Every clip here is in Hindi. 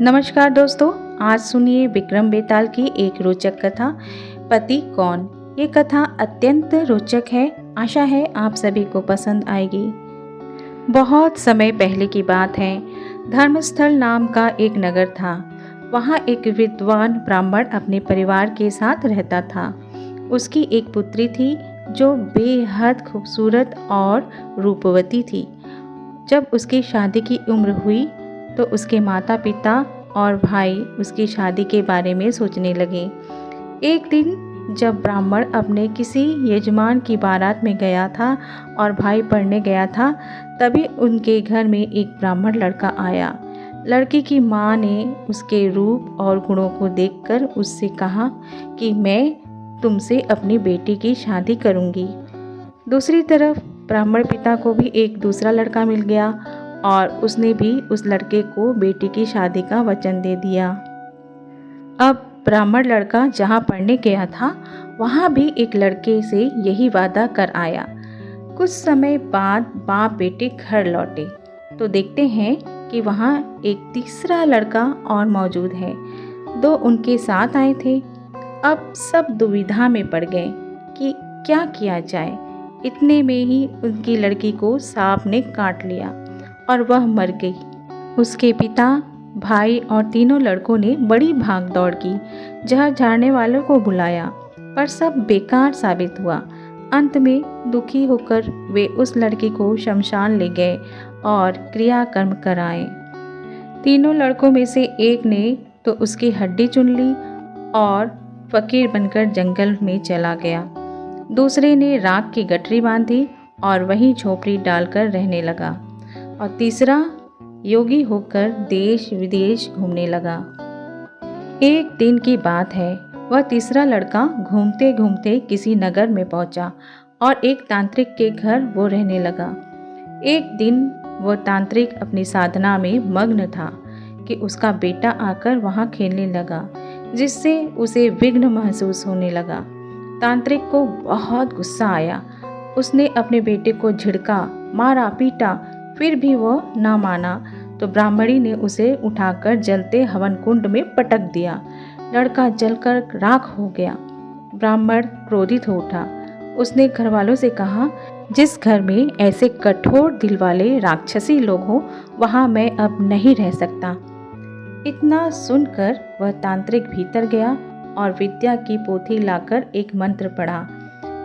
नमस्कार दोस्तों, आज सुनिए विक्रम बेताल की एक रोचक कथा, पति कौन। ये कथा अत्यंत रोचक है। आशा है आप सभी को पसंद आएगी। बहुत समय पहले की बात है। धर्मस्थल नाम का एक नगर था। वहाँ एक विद्वान ब्राह्मण अपने परिवार के साथ रहता था। उसकी एक पुत्री थी जो बेहद खूबसूरत और रूपवती थी। जब उसकी शादी की उम्र हुई तो उसके माता पिता और भाई उसकी शादी के बारे में सोचने लगे। एक दिन जब ब्राह्मण अपने किसी यजमान की बारात में गया था और भाई पढ़ने गया था, तभी उनके घर में एक ब्राह्मण लड़का आया। लड़की की माँ ने उसके रूप और गुणों को देखकर उससे कहा कि मैं तुमसे अपनी बेटी की शादी करूँगी। दूसरी तरफ ब्राह्मण पिता को भी एक दूसरा लड़का मिल गया और उसने भी उस लड़के को बेटी की शादी का वचन दे दिया। अब ब्राह्मण लड़का जहाँ पढ़ने गया था वहाँ भी एक लड़के से यही वादा कर आया। कुछ समय बाद बाप बेटे घर लौटे तो देखते हैं कि वहाँ एक तीसरा लड़का और मौजूद है। दो उनके साथ आए थे। अब सब दुविधा में पड़ गए कि क्या किया जाए। इतने में ही उनकी लड़की को सांप ने काट लिया और वह मर गई। उसके पिता, भाई और तीनों लड़कों ने बड़ी भाग दौड़ की। जहर झाड़ने वालों को बुलाया पर सब बेकार साबित हुआ। अंत में दुखी होकर वे उस लड़की को शमशान ले गए और क्रियाकर्म कराए। तीनों लड़कों में से एक ने तो उसकी हड्डी चुन ली और फकीर बनकर जंगल में चला गया। दूसरे ने राख की गठरी बांधी और वहीं झोपड़ी डालकर रहने लगा और तीसरा योगी होकर देश विदेश घूमने लगा। एक दिन की बात है, वह तीसरा लड़का घूमते घूमते किसी नगर में पहुंचा और एक तांत्रिक के घर वो रहने लगा। एक दिन वह तांत्रिक अपनी साधना में मग्न था कि उसका बेटा आकर वहां खेलने लगा, जिससे उसे विघ्न महसूस होने लगा। तांत्रिक को बहुत गुस्सा आया। उसने अपने बेटे को झिड़का, मारा, पीटा, फिर भी वह ना माना तो ब्राह्मणी ने उसे उठाकर जलते हवन कुंड में पटक दिया। लड़का जलकर राख हो गया। ब्राह्मण क्रोधित हो उठा। उसने घर वालों से कहा, जिस घर में ऐसे कठोर दिल वाले राक्षसी लोग हों वहाँ मैं अब नहीं रह सकता। इतना सुनकर वह तांत्रिक भीतर गया और विद्या की पोथी लाकर एक मंत्र पढ़ा।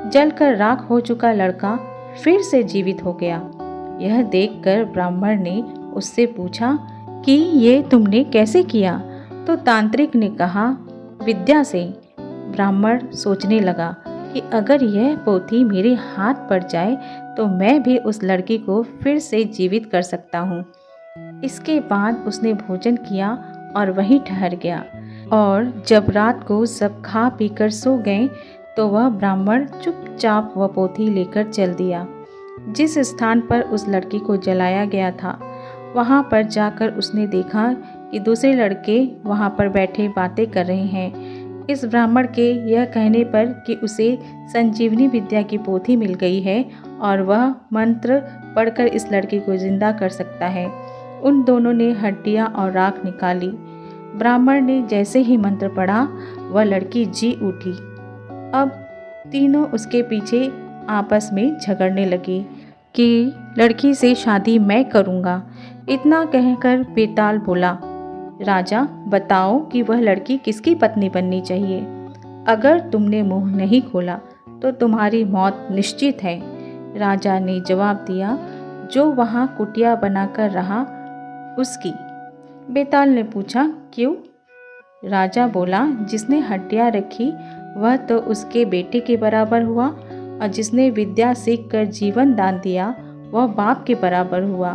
जलकर राख हो चुका लड़का फिर से जीवित हो गया। यह देखकर ब्राह्मण ने उससे पूछा कि ये तुमने कैसे किया? तो तांत्रिक ने कहा, विद्या से। ब्राह्मण सोचने लगा कि अगर यह पोथी मेरे हाथ पड़ जाए तो मैं भी उस लड़की को फिर से जीवित कर सकता हूँ। इसके बाद उसने भोजन किया और वहीं ठहर गया और जब रात को सब खा पीकर सो गए तो वह ब्राह्मण चुपचाप वह पोथी लेकर चल दिया। जिस स्थान पर उस लड़की को जलाया गया था वहाँ पर जाकर उसने देखा कि दूसरे लड़के वहाँ पर बैठे बातें कर रहे हैं। इस ब्राह्मण के यह कहने पर कि उसे संजीवनी विद्या की पोथी मिल गई है और वह मंत्र पढ़कर इस लड़की को जिंदा कर सकता है। उन दोनों ने हड्डियाँ और राख निकाली। ब्राह्मण ने जैसे ही मंत्र पढ़ा वह लड़की जी उठी। अब तीनों उसके पीछे आपस में झगड़ने लगे कि लड़की से शादी मैं करूँगा। इतना कहकर बेताल बोला, राजा बताओ कि वह लड़की किसकी पत्नी बननी चाहिए। अगर तुमने मुंह नहीं खोला तो तुम्हारी मौत निश्चित है। राजा ने जवाब दिया, जो वहाँ कुटिया बनाकर रहा उसकी। बेताल ने पूछा, क्यों? राजा बोला, जिसने हड्डियाँ रखी वह तो उसके बेटे के बराबर हुआ और जिसने विद्या सीख कर जीवन दान दिया वह बाप के बराबर हुआ।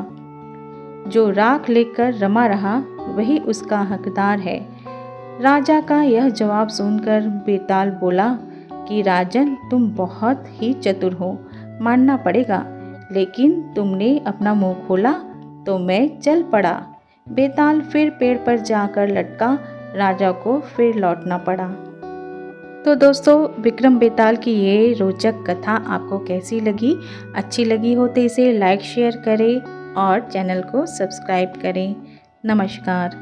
जो राख लेकर रमा रहा वही उसका हकदार है। राजा का यह जवाब सुनकर बेताल बोला कि राजन तुम बहुत ही चतुर हो, मानना पड़ेगा, लेकिन तुमने अपना मुंह खोला तो मैं चल पड़ा। बेताल फिर पेड़ पर जाकर लटका। राजा को फिर लौटना पड़ा। तो दोस्तों, विक्रम बेताल की ये रोचक कथा आपको कैसी लगी? अच्छी लगी हो तो इसे लाइक शेयर करें और चैनल को सब्सक्राइब करें। नमस्कार।